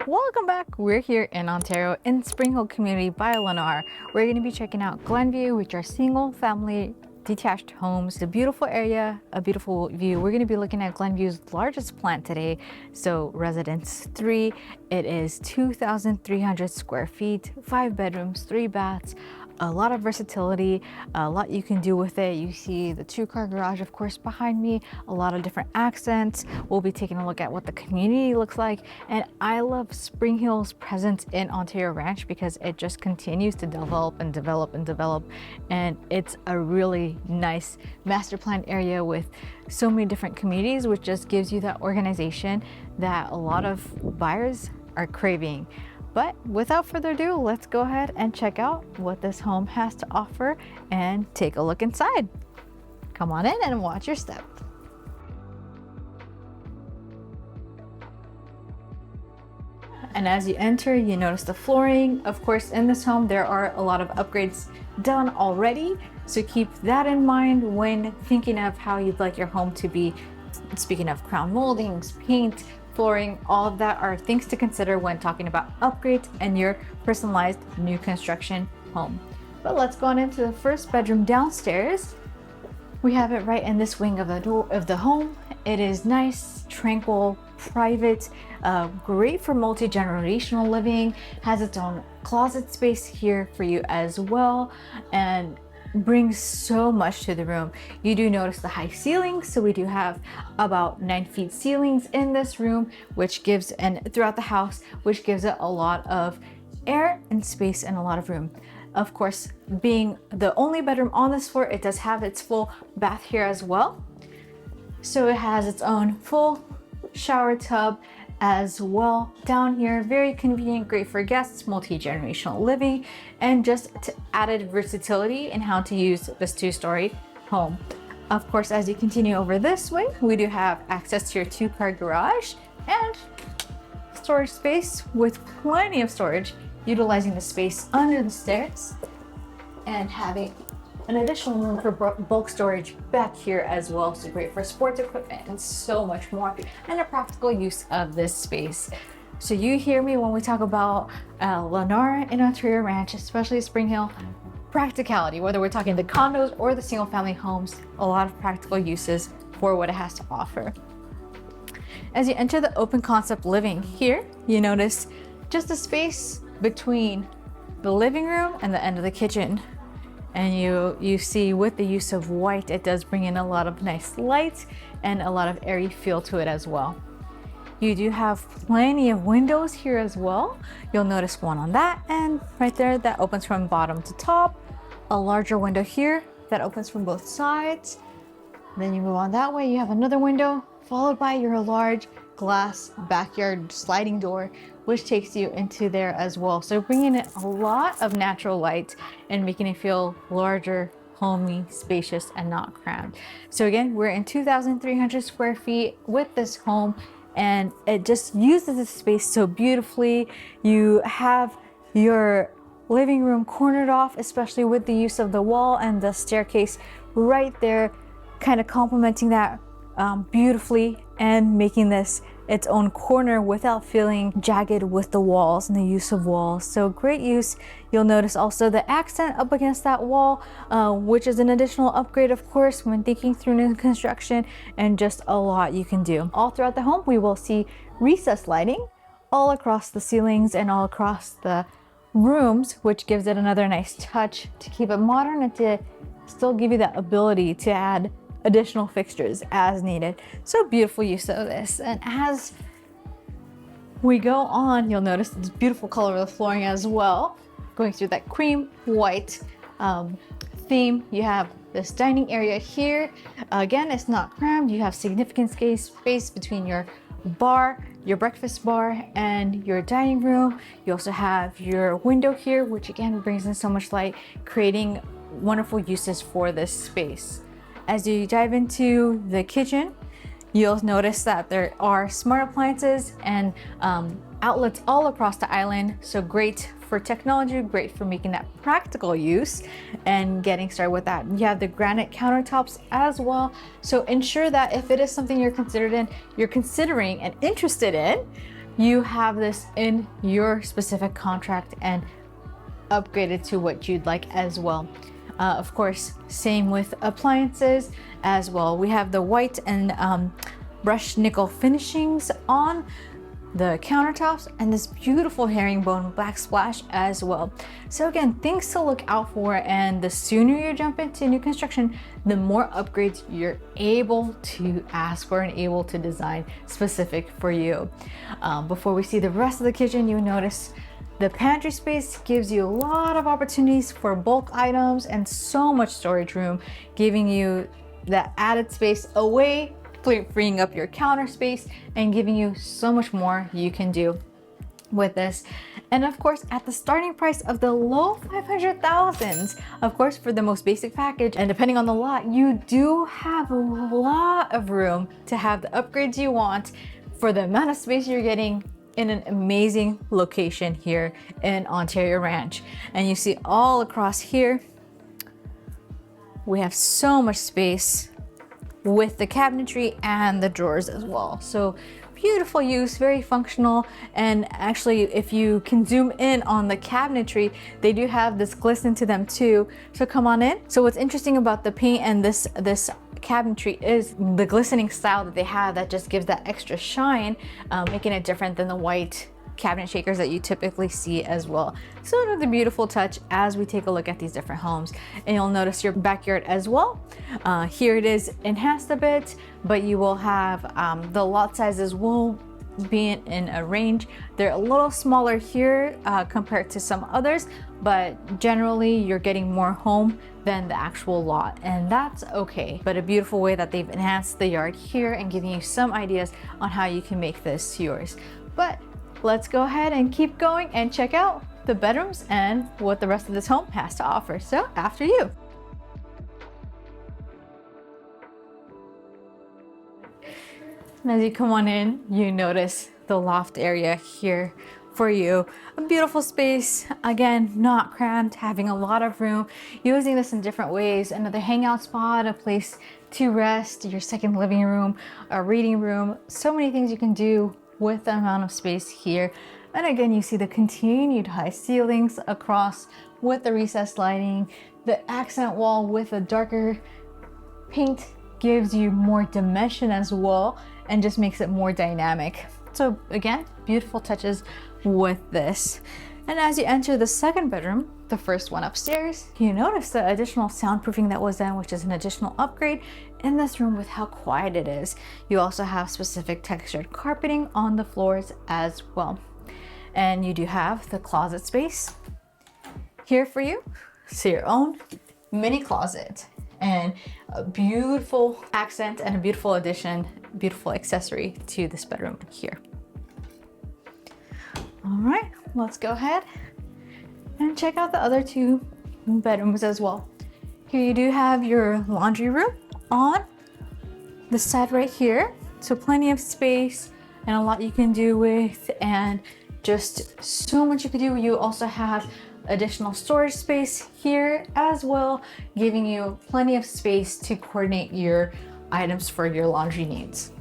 Welcome back. We're here in Ontario in SpringHill community by Lennar. We're going to be checking out Glennview, which are single family detached homes. It's a beautiful area, a beautiful view. We're going to be looking at Glenview's largest plant today. So Residence 3, it is 2,300 square feet, 5 bedrooms, 3 baths, a lot of versatility, a lot you can do with it. You see the 2-car garage, of course, behind me, a lot of different accents. We'll be taking a look at what the community looks like. And I love SpringHill's presence in Ontario Ranch because it just continues to develop and develop and develop. And it's a really nice master plan area with so many different communities, which just gives you that organization that a lot of buyers are craving. But without further ado, let's go ahead and check out what this home has to offer and take a look inside. Come on in and watch your step. And as you enter, you notice the flooring. Of course, in this home, there are a lot of upgrades done already. So keep that in mind when thinking of how you'd like your home to be. Speaking of crown moldings, paint, flooring, all of that are things to consider when talking about upgrades and your personalized new construction home. But let's go on into the first bedroom downstairs. We have it right in this wing of the home. It is nice, tranquil, private, great for multi-generational living, has its own closet space here for you as well, and brings so much to the room. You do notice the high ceilings, so we do have about 9 feet ceilings in this room, which gives, and throughout the house, which gives it a lot of air and space and a lot of room. Of course, being the only bedroom on this floor, it does have its full bath here as well. So it has its own full shower tub as well down here. Very convenient, great for guests, multi-generational living, and just added versatility in how to use this 2-story home. Of course, as you continue over this way, we do have access to your 2-car garage and storage space with plenty of storage, utilizing the space under the stairs and having an additional room for bulk storage back here as well. So great for sports equipment and so much more, and a practical use of this space. So you hear me when we talk about Lennar in Ontario Ranch, especially SpringHill. Practicality, whether we're talking the condos or the single family homes, a lot of practical uses for what it has to offer. As you enter the open concept living here, you notice just a space between the living room and the end of the kitchen. And you see with the use of white, it does bring in a lot of nice light and a lot of airy feel to it as well. You do have plenty of windows here as well. You'll notice one on that end right there that opens from bottom to top. A larger window here that opens from both sides. Then you move on that way, you have another window followed by your large glass backyard sliding door, which takes you into there as well. So bringing in a lot of natural light and making it feel larger, homey, spacious, and not crammed. So again, we're in 2,300 square feet with this home, and it just uses the space so beautifully. You have your living room cornered off, especially with the use of the wall and the staircase right there, kind of complementing that beautifully and making this its own corner without feeling jagged with the walls and the use of walls. So great use. You'll notice also the accent up against that wall, which is an additional upgrade, of course, when thinking through new construction, and just a lot you can do. All throughout the home, we will see recessed lighting all across the ceilings and all across the rooms, which gives it another nice touch to keep it modern and to still give you that ability to add additional fixtures as needed. So beautiful use of this. And as we go on, you'll notice this beautiful color of the flooring as well, going through that cream white theme. You have this dining area here. Again, it's not crammed. You have significant space between your bar, your breakfast bar, and your dining room. You also have your window here, which again brings in so much light, creating wonderful uses for this space. As you dive into the kitchen, you'll notice that there are smart appliances and outlets all across the island. So great for technology, great for making that practical use and getting started with that. You have the granite countertops as well. So ensure that if it is something you're considering and interested in, you have this in your specific contract and upgrade it to what you'd like as well. Of course, same with appliances as well. We have the white and brushed nickel finishings on the countertops and this beautiful herringbone backsplash as well. So again, things to look out for, and the sooner you jump into new construction, the more upgrades you're able to ask for and able to design specific for you. Before we see the rest of the kitchen, you notice the pantry space gives you a lot of opportunities for bulk items and so much storage room, giving you that added space away, freeing up your counter space and giving you so much more you can do with this. And of course, at the starting price of the low 500,000s, of course, for the most basic package, and depending on the lot, you do have a lot of room to have the upgrades you want for the amount of space you're getting in an amazing location here in Ontario Ranch. And you see all across here, we have so much space with the cabinetry and the drawers as well. So beautiful use, very functional. And actually, if you can zoom in on the cabinetry, they do have this glisten to them too. So come on in. So what's interesting about the paint and this cabinetry is the glistening style that they have that just gives that extra shine, making it different than the white cabinet shakers that you typically see as well. So another beautiful touch as we take a look at these different homes. And you'll notice your backyard as well. Here it is enhanced a bit, but you will have the lot sizes will be in a range. They're a little smaller here compared to some others, but generally you're getting more home than the actual lot, and that's okay. But a beautiful way that they've enhanced the yard here and giving you some ideas on how you can make this yours. But let's go ahead and keep going and check out the bedrooms and what the rest of this home has to offer. So after you. And as you come on in, you notice the loft area here for you. A beautiful space, again, not cramped, having a lot of room, using this in different ways. Another hangout spot, a place to rest, your second living room, a reading room, so many things you can do with the amount of space here. And again, you see the continued high ceilings across with the recessed lighting. The accent wall with a darker paint gives you more dimension as well and just makes it more dynamic. So again, beautiful touches with this. And as you enter the second bedroom, the first one upstairs, you notice the additional soundproofing that was done, which is an additional upgrade in this room with how quiet it is. You also have specific textured carpeting on the floors as well. And you do have the closet space here for you. So your own mini closet and a beautiful accent and a beautiful addition, beautiful accessory to this bedroom here. All right, let's go ahead and check out the other two bedrooms as well. Here you do have your laundry room on the side right here. So plenty of space and a lot you can do with, and just so much you can do. You also have additional storage space here as well, giving you plenty of space to coordinate your items for your laundry needs.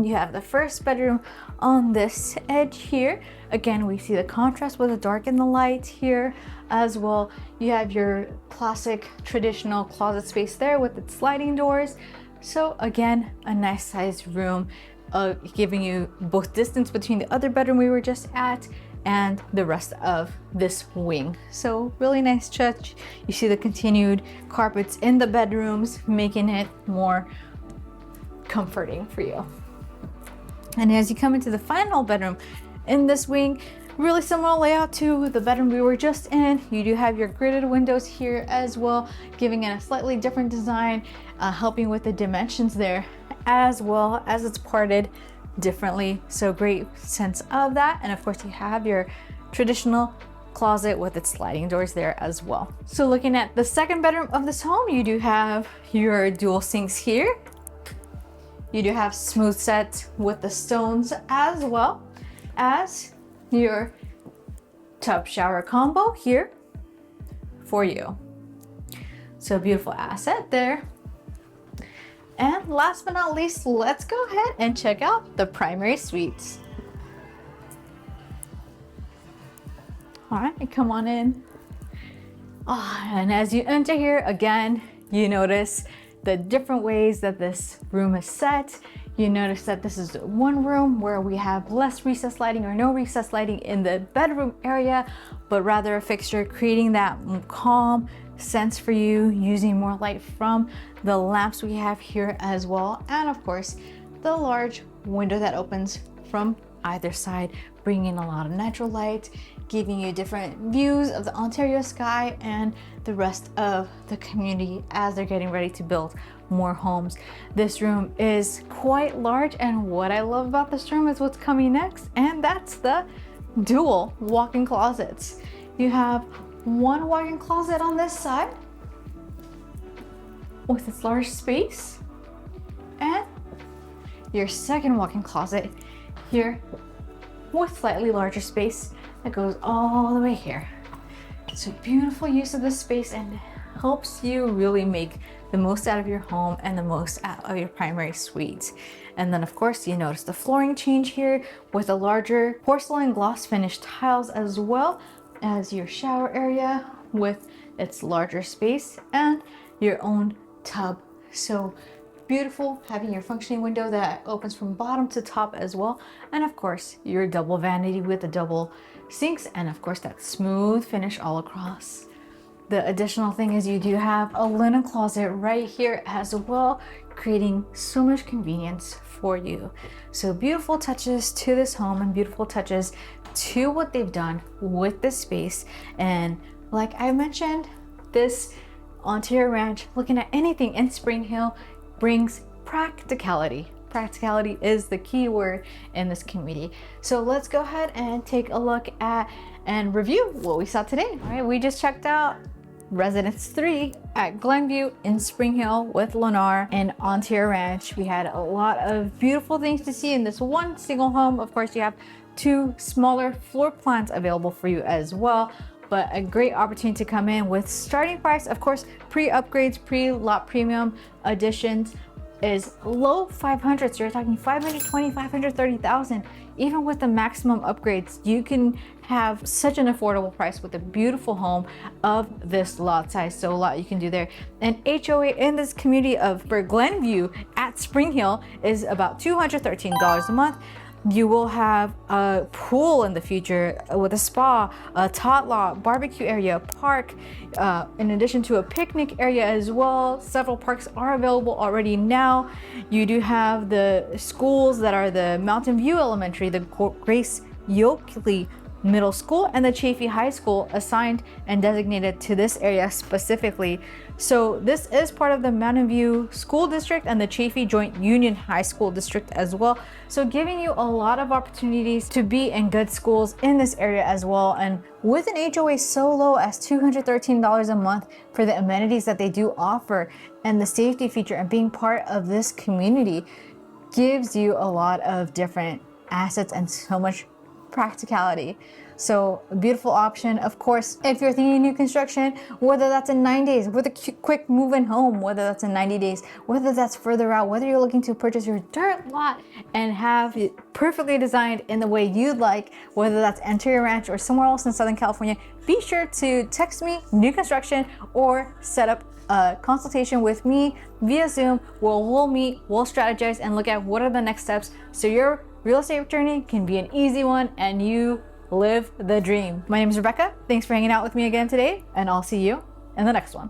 You have the first bedroom on this edge here. Again, we see the contrast with the dark and the light here as well. You have your classic traditional closet space there with its sliding doors. So again, a nice sized room, giving you both distance between the other bedroom we were just at and the rest of this wing. So really nice touch. You see the continued carpets in the bedrooms, making it more comforting for you. And as you come into the final bedroom in this wing, really similar layout to the bedroom we were just in. You do have your gridded windows here as well, giving it a slightly different design, helping with the dimensions there, as well as it's parted differently. So great sense of that. And of course you have your traditional closet with its sliding doors there as well. So looking at the second bedroom of this home, you do have your dual sinks here. You do have smooth set with the stones, as well as your tub shower combo here for you. So beautiful asset there. And last but not least, let's go ahead and check out the primary suites. All right, come on in. And as you enter here, again, you notice the different ways that this room is set. You notice that this is one room where we have less recessed lighting or no recessed lighting in the bedroom area, but rather a fixture, creating that calm sense for you, using more light from the lamps we have here as well. And of course, the large window that opens from either side, bringing a lot of natural light, giving you different views of the Ontario sky and the rest of the community as they're getting ready to build more homes. This room is quite large, and what I love about this room is what's coming next, and that's the dual walk-in closets. You have one walk-in closet on this side with its large space, and your second walk-in closet here with slightly larger space that goes all the way here. So beautiful use of this space and helps you really make the most out of your home and the most out of your primary suite. And then of course, you notice the flooring change here with a larger porcelain gloss finished tiles, as well as your shower area with its larger space and your own tub. So beautiful, having your functioning window that opens from bottom to top as well. And of course, your double vanity with the double sinks, and of course that smooth finish all across. The additional thing is you do have a linen closet right here as well, creating so much convenience for you. So beautiful touches to this home and beautiful touches to what they've done with this space. And like I mentioned, this Ontario Ranch, looking at anything in SpringHill, brings practicality. Practicality is the key word in this community. So let's go ahead and take a look at and review what we saw today. All right, we just checked out Residence 3 at Glennview in SpringHill with Lennar and Ontario Ranch. We had a lot of beautiful things to see in this one single home. Of course, you have two smaller floor plans available for you as well, but a great opportunity to come in with starting price, of course, pre-upgrades, pre-lot premium additions is low 500s. So you're talking 520, 530,000. Even with the maximum upgrades, you can have such an affordable price with a beautiful home of this lot size. So a lot you can do there. And HOA in this community of Glennview at SpringHill is about $213 a month. You will have a pool in the future with a spa, a tot lot, barbecue area, park, in addition to a picnic area as well. Several parks are available already now. You do have the schools that are the Mountain View Elementary, the Grace Yokeley Middle School, and the Chaffee High School assigned and designated to this area specifically. So this is part of the Mountain View School District and the Chaffee Joint Union High School District as well. So giving you a lot of opportunities to be in good schools in this area as well. And with an HOA so low as $213 a month for the amenities that they do offer and the safety feature and being part of this community gives you a lot of different assets and so much practicality. So a beautiful option. Of course, if you're thinking new construction, whether that's in 9 days with a quick move-in home, whether that's in 90 days, whether that's further out, whether you're looking to purchase your dirt lot and have it perfectly designed in the way you'd like, whether that's Ontario Ranch or somewhere else in Southern California, be sure to text me new construction or set up a consultation with me via Zoom where we'll meet, we'll strategize and look at what are the next steps so your real estate journey can be an easy one and you live the dream. My name is Rebecca. Thanks for hanging out with me again today, and I'll see you in the next one.